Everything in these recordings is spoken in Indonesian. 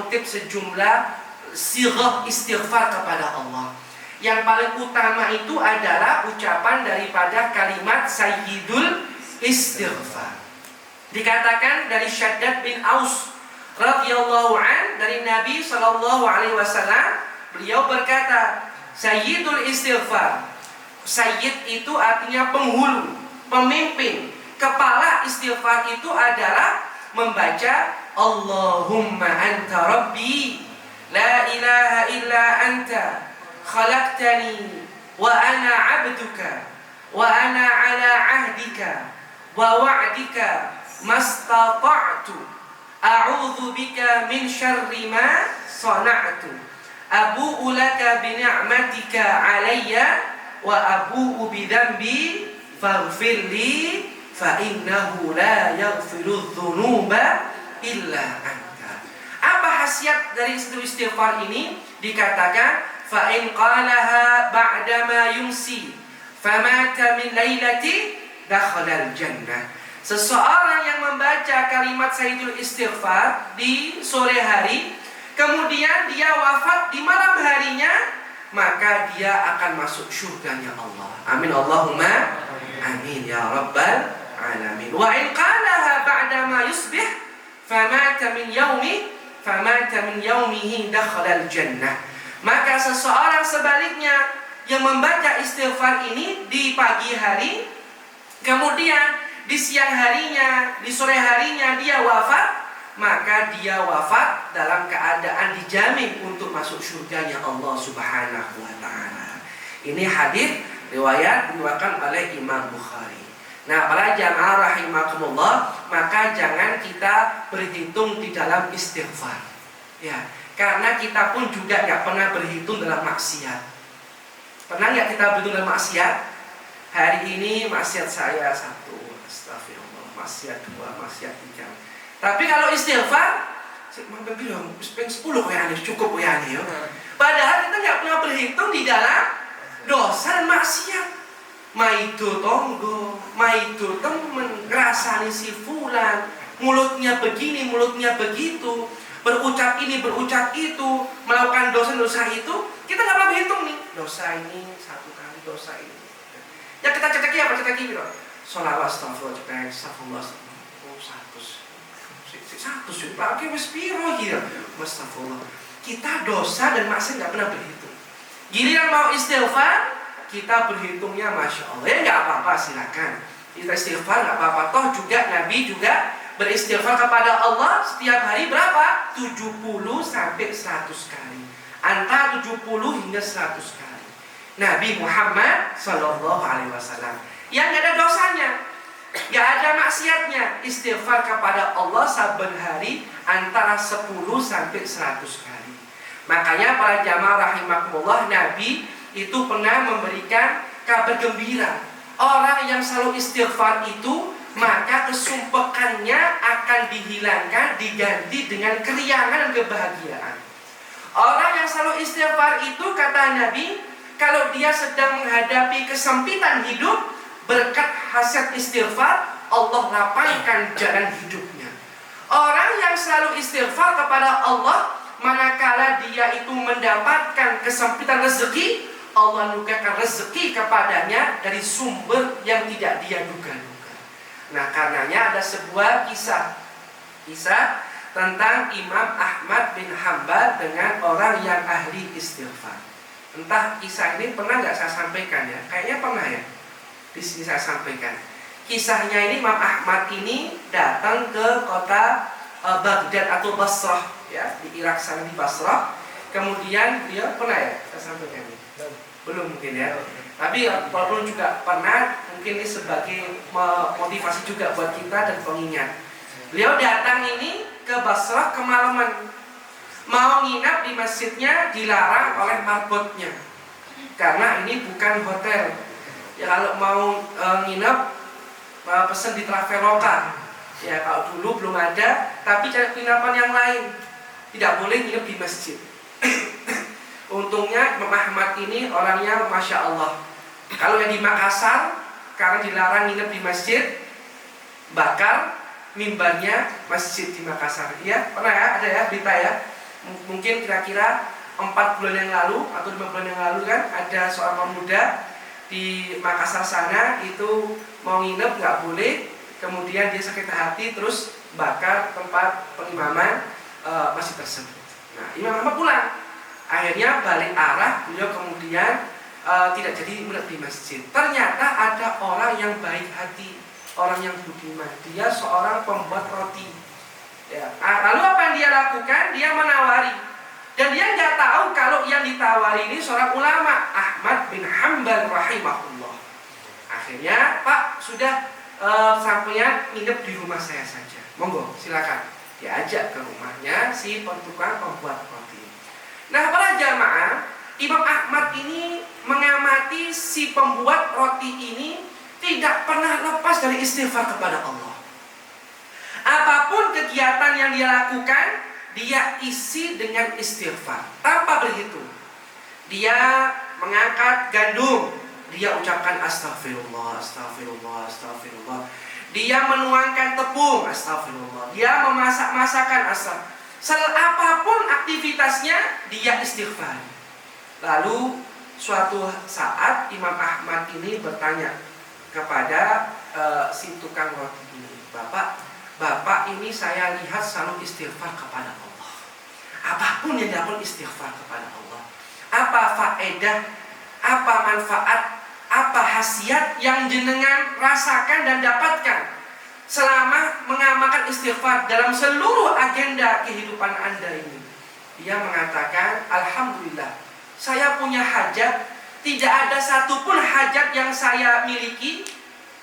mengutip sejumlah sirah istighfar kepada Allah. Yang paling utama itu adalah ucapan daripada kalimat Sayyidul Istighfar. Dikatakan dari Syaddad bin Aus radhiyallahu an dari Nabi sallallahu alaihi wasallam, beliau berkata, Sayyidul Istighfar. Sayyid itu artinya penghulu, pemimpin. Kepala istighfar itu adalah membaca Allahumma anta rabbi la ilaha illa anta khalaqtani wa ana abduka wa ana ala ahdika wa wa'dika mastata'tu a'udzu bika min syarri ma sana'tu abu'u laka bi ni'matika 'alayya wa abu'u bi dhanbi faghfir li fa innahu la yaghfiru dzunuba illa anta. Apa khasiat dari istighfar ini? Dikatakan fa in qalaha ba'dama yumsi famata min lailati dakhala al-jannah. Seseorang yang membaca kalimat Sayyidul Istighfar di sore hari, kemudian dia wafat di malam harinya, maka dia akan masuk surganya Allah. Amin Allahumma amin ya rabbal alamin. Wa in qalaha ba'da ma yusbih famata min yaumihi dakhala al-jannah. Maka seseorang sebaliknya yang membaca istighfar ini di pagi hari, kemudian di siang harinya, di sore harinya dia wafat, maka dia wafat dalam keadaan dijamin untuk masuk surganya Allah Subhanahu wa taala. Ini hadis diriwayatkan oleh Imam Bukhari. Nah, para jamaah rahimakumullah, maka jangan kita berhitung di dalam istighfar. Ya, karena kita pun juga nggak pernah berhitung dalam maksiat. Pernah nggak kita berhitung dalam maksiat? Hari ini maksiat saya 1, astagfirullah, maksiat 2, maksiat 3. Tapi kalau istighfar, mampir bilang 10 ya, cukup ya nih. Padahal kita nggak pernah berhitung di dalam dosa dan maksiat. Maitu tonggo, maitu temen, ngerasani si fulan, mulutnya begini, mulutnya begitu, berucap ini, berucap itu, melakukan dosa-dosa itu, kita nggak pernah berhitung nih. Dosa ini 1 kali, dosa ini. Ya kita cetaki apa? Cetaki gitu. Sholawat astagfirullah, cetek, astagfirullah, oh 100 sih, lagi wis piro gitu. Astagfirullah. Kita dosa dan maksiat nggak pernah berhitung. Giliran mau istighfar, kita berhitungnya masya Allah. Ya nggak apa-apa, silakan. Kita istighfar nggak apa-apa. Toh juga Nabi juga beristighfar kepada Allah setiap hari berapa? 70 sampai 100 kali. Antara 70 hingga 100 kali. Nabi Muhammad sallallahu alaihi wasallam yang nggak ada dosanya, nggak ada maksiatnya, istighfar kepada Allah saben hari antara 10 sampai 100 kali. Makanya para jamaah rahimakumullah, Nabi itu pernah memberikan kabar gembira. Orang yang selalu istighfar itu, maka kesumpekannya akan dihilangkan, diganti dengan keriangan dan kebahagiaan. Orang yang selalu istighfar itu, kata Nabi, kalau dia sedang menghadapi kesempitan hidup, berkat hasil istighfar, Allah lapangkan jalan hidupnya. Orang yang selalu istighfar kepada Allah, manakala dia itu mendapatkan kesempitan rezeki, Allah nukarkan rezeki kepadanya dari sumber yang tidak dia duga-duga. Nah, karenanya ada sebuah kisah tentang Imam Ahmad bin Hanbal dengan orang yang ahli istighfar. Entah kisah ini pernah nggak saya sampaikan ya? Kayaknya pernah ya. Di sini saya sampaikan. Kisahnya ini Imam Ahmad ini datang ke kota Baghdad atau Basrah ya, di Irak sana, di Basrah. Kemudian dia pernah ya saya sampaikan ini. Belum mungkin ya. Tapi walaupun juga pernah, mungkin ini sebagai motivasi juga buat kita dan pengingat. Beliau datang ini ke Basrah kemalaman. Mau nginap di masjidnya dilarang oleh marbotnya. Karena ini bukan hotel. Ya kalau mau nginap pesen di Traveloka. Ya kalau dulu belum ada, tapi cari penginapan yang lain. Tidak boleh nginap di masjid. Untungnya Imam Ahmad ini orangnya Masya Allah. Kalau yang di Makassar, karena dilarang nginep di masjid, bakar mimbarnya masjid di Makassar. Iya, pernah ya, ada ya berita ya. Mungkin kira-kira 4 bulan yang lalu atau 5 bulan yang lalu kan ada seorang pemuda di Makassar sana itu mau nginep nggak boleh, kemudian dia sakit hati terus bakar tempat pengimaman masjid tersebut. Nah, Imam Ahmad pulang, akhirnya balik arah, beliau kemudian tidak jadi menginap di masjid. Ternyata ada orang yang baik hati, orang yang budiman, dia seorang pembuat roti. Ya. Lalu apa yang dia lakukan? Dia menawari, dan dia nggak tahu kalau yang ditawari ini seorang ulama, Ahmad bin Hanbal rahimahullah. Akhirnya, Pak, sudah sampainya nginep di rumah saya saja. Monggo, silakan. Diajak ke rumahnya si tukang pembuat roti. Nah, para jamaah, Imam Ahmad ini mengamati si pembuat roti ini tidak pernah lepas dari istighfar kepada Allah. Apapun kegiatan yang dia lakukan, dia isi dengan istighfar. Tanpa berhitung, dia mengangkat gandum, dia ucapkan astagfirullah, astagfirullah, astagfirullah. Dia menuangkan tepung, astagfirullah. Dia memasak masakan, astagfirullah. Apapun aktivitasnya, dia istighfar. Lalu suatu saat Imam Ahmad ini bertanya kepada si tukang roti ini, Bapak ini saya lihat selalu istighfar kepada Allah. Apapun yang dilakukan istighfar kepada Allah. Apa faedah, apa manfaat, apa khasiat yang jenengan rasakan dan dapatkan selama mengamalkan istighfar dalam seluruh agenda kehidupan Anda ini? Dia mengatakan, alhamdulillah, saya punya hajat, tidak ada satupun hajat yang saya miliki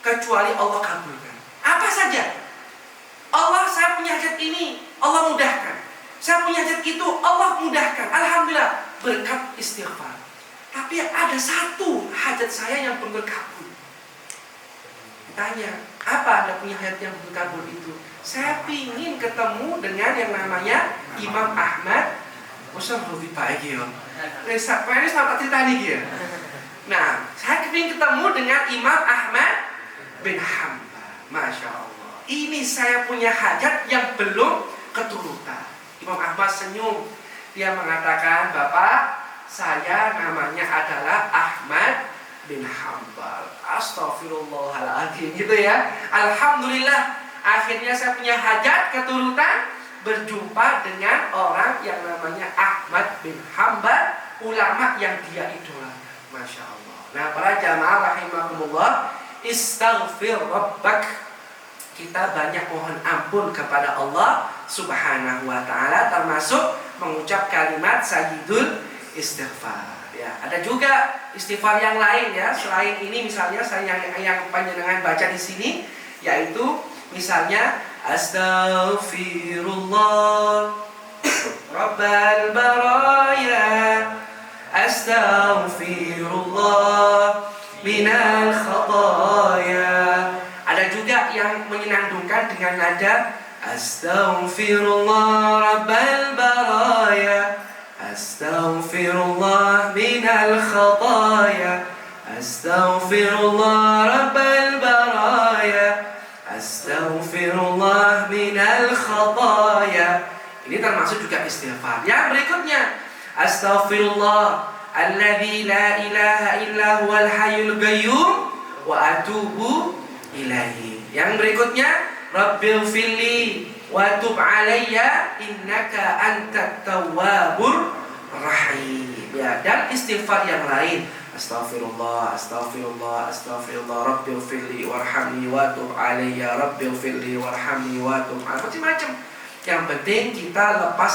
kecuali Allah kabulkan. Apa saja? Allah, saya punya hajat ini, Allah mudahkan. Saya punya hajat itu, Allah mudahkan. Alhamdulillah, berkat istighfar. Tapi ada satu hajat saya yang belum terkabul. Tanya, apa Anda punya hajat yang belum terkabul itu? Saya ingin ketemu dengan yang namanya Imam Ahmad. Masa lebih baik ya? Ini sama cerita nih ya. Nah, saya ingin ketemu dengan Imam Ahmad bin Hanbal. Masya Allah. Ini saya punya hajat yang belum keturutan. Imam Ahmad senyum. Dia mengatakan, Bapak, saya namanya adalah Ahmad bin Hanbal. Astagfirullahaladzim, gitu ya. Alhamdulillah, akhirnya saya punya hajat keturutan, berjumpa dengan orang yang namanya Ahmad bin Hanbal, ulama yang dia idolakan. Masya Allah. Nah, para jamaah rahimakumullah, istaghfir rabbak. Kita banyak mohon ampun kepada Allah Subhanahu wa ta'ala, termasuk mengucap kalimat sayyidul istighfar. Ya, ada juga istighfar yang lain ya, selain ini misalnya saya yang panjenengan baca di sini, yaitu misalnya astaghfirullah rabbal baraya, astaghfirullah minal khataya. Ada juga yang menyenandungkan dengan nada astaghfirullah rabbal baraya, astaghfirullah minal khataya, astaghfirullah rabbal baraya, astaghfirullah minal khataya. Ini termasuk juga istighfar. Yang berikutnya, astaghfirullah alladzi la ilaha illa huwal hayyul qayyum wa atubu ilaihi. Yang berikutnya, rabbighfirli wa tub alayya innaka antat tawwabur rahim. Ya, dan istighfar yang lain, astaghfirullah, astaghfirullah, astaghfirullah, rabbighfirli warhamni wa tub alayya, rabbighfirli warhamni wa tub alayya. Macam-macam. Yang penting kita lepas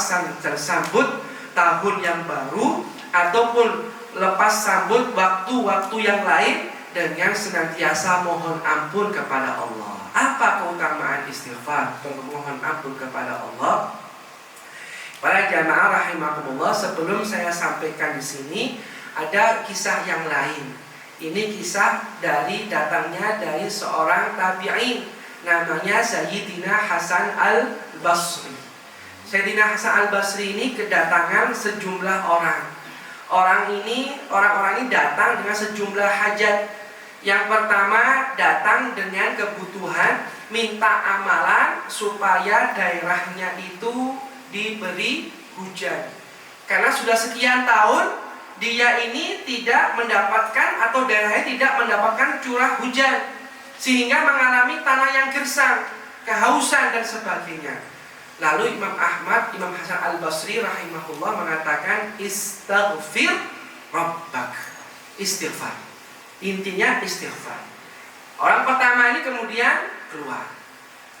sambut tahun yang baru ataupun lepas sambut waktu-waktu yang lain dengan senantiasa mohon ampun kepada Allah. Apa keutamaan istighfar? Mohon ampun kepada Allah. Para jamaah rahimakumullah, sebelum saya sampaikan di sini ada kisah yang lain. Ini kisah datangnya dari seorang tabi'in, namanya Sayyidina Hasan al-Basri. Sayyidina Hasan al-Basri ini kedatangan sejumlah orang. Orang-orang ini datang dengan sejumlah hajat. Yang pertama, datang dengan kebutuhan, minta amalan supaya daerahnya itu diberi hujan. Karena sudah sekian tahun dia ini tidak mendapatkan atau daerahnya tidak mendapatkan curah hujan, sehingga mengalami tanah yang gersang, kehausan dan sebagainya. Lalu Imam Ahmad, Imam Hasan Al-Basri rahimahullah mengatakan istaghfir rabbak. Istighfar. Intinya istighfar. Orang pertama ini kemudian keluar.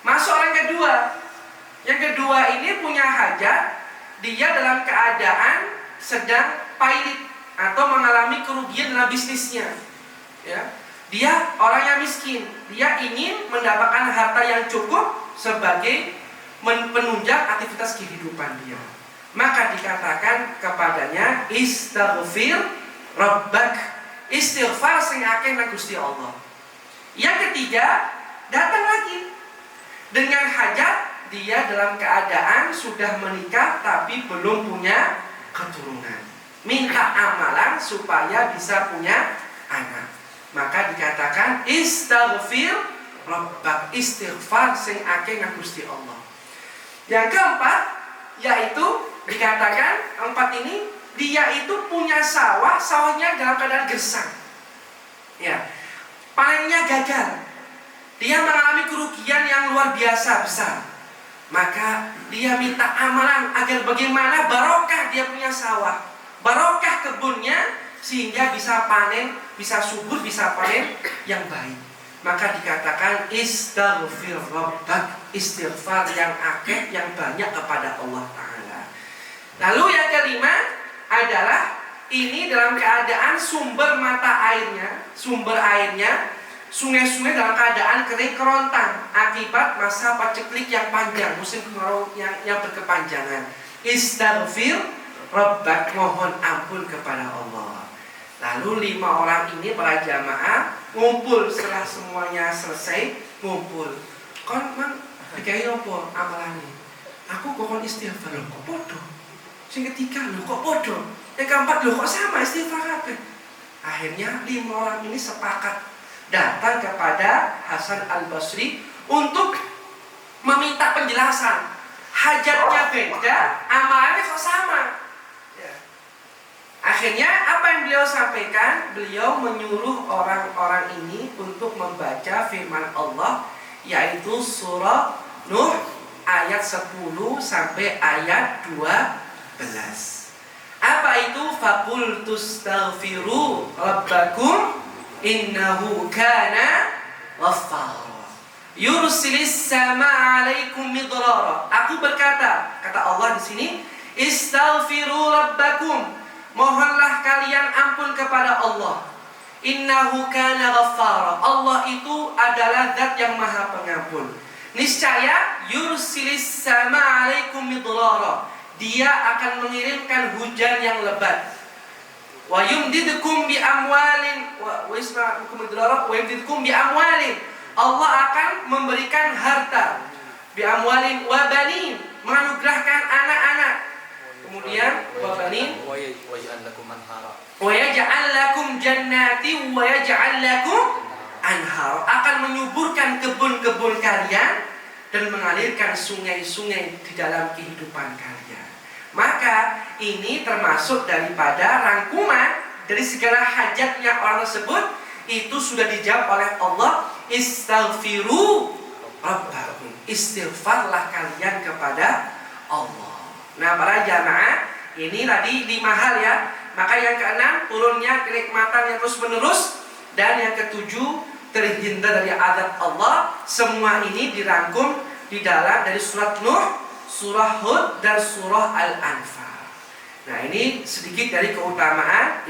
Masuk orang kedua. Yang kedua ini punya hajat, dia dalam keadaan sedang pailit atau mengalami kerugian dalam bisnisnya. Ya. Dia orang yang miskin, dia ingin mendapatkan harta yang cukup sebagai penunjang aktivitas kehidupan dia. Maka dikatakan kepadanya istaghfir rabbak. Istighfar sing akeh nang Gusti Allah. Yang ketiga, datang lagi dengan hajat, dia dalam keadaan sudah menikah tapi belum punya keturunan. Minta amalan supaya bisa punya anak. Maka dikatakan istaghfir rabbak. Istighfar sing akeh nang Gusti Allah. Yang keempat, yaitu dikatakan empat ini, dia itu punya sawah, sawahnya dalam keadaan gersang. Ya, panennya gagal. Dia mengalami kerugian yang luar biasa besar. Maka dia minta amalan agar bagaimana barokah dia punya sawah, barokah kebunnya, sehingga bisa panen, bisa subur, bisa panen yang baik. Maka dikatakan istaghfir rabbak. Istighfar yang akeh, yang banyak kepada Allah Ta'ala. Lalu yang kelima adalah ini dalam keadaan sumber mata airnya, sungai-sungai dalam keadaan kering kerontang akibat masa paceklik yang panjang, musim kemarau yang berkepanjangan. Istaghfir rabbak, mohon ampun kepada Allah. Lalu 5 orang ini para jamaah ngumpul setelah semuanya selesai, ngumpul. Kon mang dikai opo amalane? Aku kok istighfar lho, kok podo. Sing ketiga lho kok podo. Yang keempat lho kok sama istighfar kabeh. Akhirnya 5 orang ini sepakat datang kepada Hasan Al-Basri untuk meminta penjelasan. Hajatnya beda, amalannya kok sama. Ya. Akhirnya apa yang beliau sampaikan? Beliau menyuruh orang-orang ini untuk membaca firman Allah, yaitu surah Nuh ayat 10 sampai ayat 12. Apa itu? Faqultu astaghfiru rabbakum innahu kana ghaffara yursilis samaa 'alaikum midrara. Aku berkata, kata Allah di sini, istaghfiru rabbakum, mohonlah kalian ampun kepada Allah. Innahu kana ghaffara, Allah itu adalah zat yang maha pengampun. Niscaya yursilis samaa 'alaikum midrara, dia akan mengirimkan hujan yang lebat. Wa yumdidukum bi amwalin wa isma'ukum midrara wa yumdidukum bi amwalin, Allah akan memberikan harta, bi amwalin wa banin, menganugerahkan anak-anak. Kemudian wa banin wa yaj'al lakum anhara, wa yaj'al lakum jannati wa yaj'al lakum anhar, akan menyuburkan kebun-kebun kalian dan mengalirkan sungai-sungai di dalam kehidupan kalian. Maka ini termasuk daripada rangkuman dari segala hajatnya orang tersebut, itu sudah dijawab oleh Allah. Istaghfiru rabbakum, istighfarlah kalian kepada Allah. Nah para jamaah, ini tadi 5 hal ya. Maka yang keenam, turunnya kenikmatan yang terus menerus. Dan yang ketujuh, terhindar dari azab Allah. Semua ini dirangkum di dalam dari surat Nuh, surah Hud, dan surah Al-Anfal. Nah ini sedikit dari keutamaan